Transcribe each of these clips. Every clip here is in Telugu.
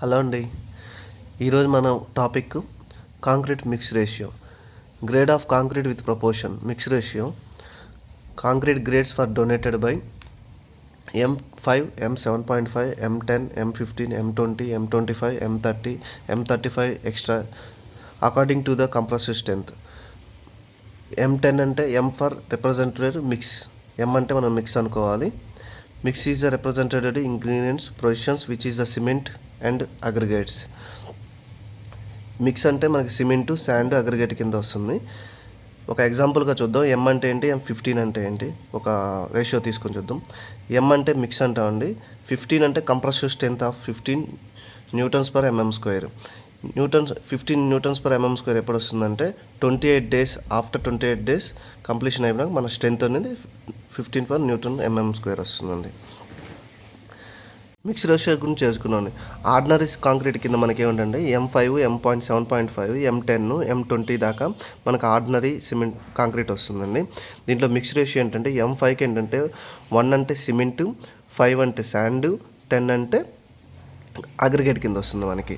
హలో అండి. ఈరోజు మన topic concrete mix ratio. Grade of concrete with proportion mix ratio. Concrete grades for donated by M5, M7.5, M10, M15, M20, M25, M30, M35 extra according to the compressive strength. M10 అంటే M for representative mix. M అంటే మనం మిక్స్ అనుకోవాలి. Mix is the representative ingredients positions which is the cement and aggregates. Mix అంటే మనకి సిమెంటు, శాండ్, అగ్రిగేట్ కింద వస్తుంది. ఒక ఎగ్జాంపుల్గా చూద్దాం. M అంటే ఏంటి, M15 అంటే ఏంటి, ఒక రేషియో తీసుకొని చూద్దాం. M అంటే మిక్స్ అంటామండి. 15 అంటే compressive strength of 15 newtons per mm square. 15 newtons per mm square ఎప్పుడు వస్తుందంటే 28 days, ఆఫ్టర్ 28 days కంప్లీషన్ అయిపోయినాక మన స్ట్రెంత్ అనేది 15 per Newton mm స్క్వేర్ వస్తుందండి. మిక్స్ రేషియో గురించి చేసుకున్నాను. ఆర్డినరీ కాంక్రీట్ కింద మనకి ఏమిటంటే M5, M7.5, M10, M20 దాకా మనకు ఆర్డినరీ సిమెంట్ కాంక్రీట్ వస్తుందండి. దీంట్లో మిక్స్ రేషియో ఏంటంటే M5కి ఏంటంటే 1 అంటే సిమెంటు, 5 అంటే శాండ్, 10 అంటే అగ్రిగేట్ కింద వస్తుంది మనకి.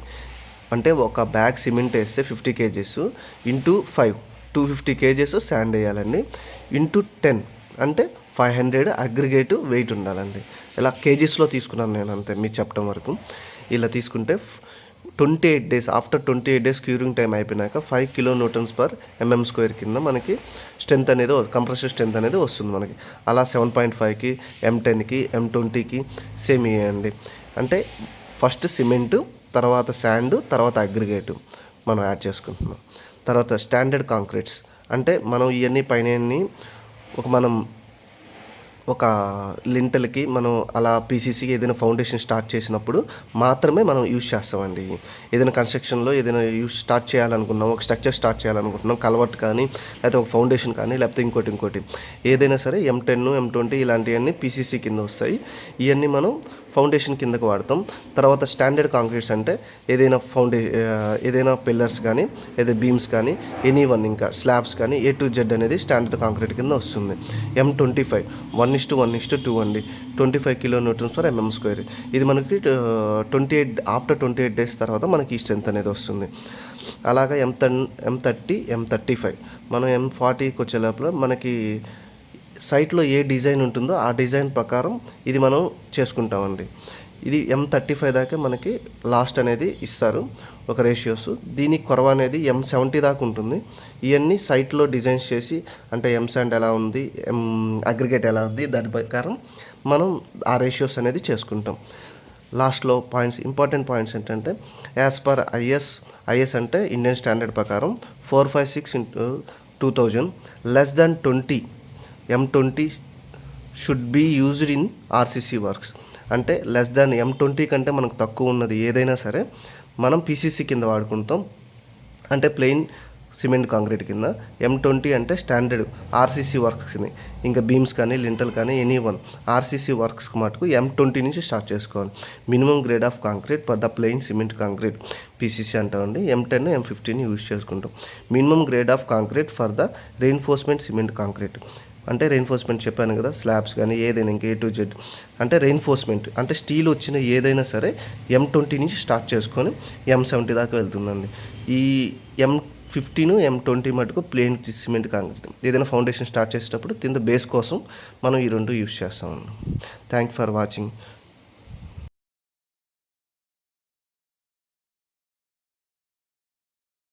అంటే ఒక బ్యాగ్ సిమెంట్ వేస్తే 50 kgs ఇంటూ 5 250 kgs శాండ్ వేయాలండి. ఇంటూ 10 అంటే 500 అగ్రిగేట్ వెయిట్ ఉండాలండి. ఇలా కేజీస్లో తీసుకున్నాను నేను, అంతే మీకు చెప్పడం వరకు. ఇలా తీసుకుంటే 28 days, after 28 days curing time అయిపోయినాక 5 kN per mm స్క్వేర్ కింద మనకి స్ట్రెంత్ అనేది, కంప్రెసివ్ స్ట్రెంత్ అనేది వస్తుంది మనకి. అలా 7.5కి, M10కి, M20కి సేమ్ ఇవ్వండి. అంటే ఫస్ట్ సిమెంటు, తర్వాత శాండ్, తర్వాత అగ్రిగేటు మనం యాడ్ చేసుకుంటున్నాం. తర్వాత స్టాండర్డ్ కాంక్రీట్స్ అంటే మనం ఇవన్నీ పైన ఒక లింటల్కి మనం అలా పీసీసీకి ఏదైనా ఫౌండేషన్ స్టార్ట్ చేసినప్పుడు మాత్రమే మనం యూజ్ చేస్తామండి. ఏదైనా కన్స్ట్రక్షన్లో ఏదైనా స్టార్ట్ చేయాలనుకున్నాం, ఒక స్ట్రక్చర్ స్టార్ట్ చేయాలనుకుంటున్నాం, కల్వర్ట్ కానీ లేకపోతే ఒక ఫౌండేషన్ కానీ లేకపోతే ఇంకోటి ఏదైనా సరే M10, M20 ఇలాంటివన్నీ పీసీసీ కింద వస్తాయి. ఇవన్నీ మనం ఫౌండేషన్ కిందకు వాడతాం. తర్వాత స్టాండర్డ్ కాంక్రీట్స్ అంటే ఏదైనా పిల్లర్స్ కానీ, ఏదైనా బీమ్స్ కానీ, ఎనీవన్ ఇంకా స్లాబ్స్ కానీ A to Z అనేది స్టాండర్డ్ కాంక్రీట్ కింద వస్తుంది. M25 1:1:2 అండి. 25 kN per mm స్క్వేర్. ఇది మనకి 28 days తర్వాత మనకి ఈ స్ట్రెంత్ అనేది వస్తుంది. అలాగా M30, M35 మనం M40కి వచ్చే లోపల మనకి సైట్లో ఏ డిజైన్ ఉంటుందో ఆ డిజైన్ ప్రకారం ఇది మనం చేసుకుంటామండి. ఇది M35 దాకా మనకి లాస్ట్ అనేది ఇస్తారు ఒక రేషియోస్. దీని కొరవ అనేది M70 దాకా ఉంటుంది. ఇవన్నీ సైట్లో డిజైన్స్ చేసి, అంటే M శాండ్ ఎలా ఉంది, అగ్రిగేట్ ఎలా ఉంది, దాని ప్రకారం మనం ఆ రేషియోస్ అనేది చేసుకుంటాం. లాస్ట్లో ఇంపార్టెంట్ పాయింట్స్ ఏంటంటే యాజ్ పర్ ఐఎస్ అంటే ఇండియన్ స్టాండర్డ్ ప్రకారం 456/2000 less than 20 M20 should be used in RCC works. అంటే లెస్ దాన్ M20 కంటే మనకు తక్కువ ఉన్నది ఏదైనా సరే మనం పీసీసీ కింద వాడుకుంటాం, అంటే ప్లెయిన్ సిమెంట్ కాంక్రీట్ కింద. M20 అంటే స్టాండర్డ్ ఆర్సీసీ వర్క్స్ని, ఇంకా బీమ్స్ కానీ, లింటల్ కానీ, ఎనీవన్ ఆర్సీసీ వర్క్స్కి మటుకు M20 నుంచి స్టార్ట్ చేసుకోవాలి. Minimum grade of concrete for the plain cement concrete PCC అంటామండి. M10, M15 యూజ్ చేసుకుంటాం. Minimum grade of concrete for the reinforcement cement concrete అంటే రెయిన్ఫోర్స్మెంట్ చెప్పాను కదా, స్లాబ్స్ కానీ ఏదైనా ఇంకా A to Z అంటే రెయిన్ఫోర్స్మెంట్ అంటే స్టీల్ వచ్చిన ఏదైనా సరే M20 నుంచి స్టార్ట్ చేసుకొని M70 దాకా వెళ్తుందండి. ఈ M15, M20 మటుకు ప్లెయిన్ సిమెంట్ కాంక్రీట్. ఏదైనా ఫౌండేషన్ స్టార్ట్ చేసేటప్పుడు కింద బేస్ కోసం మనం ఈ రెండు యూజ్ చేస్తామండి. Thank for watching.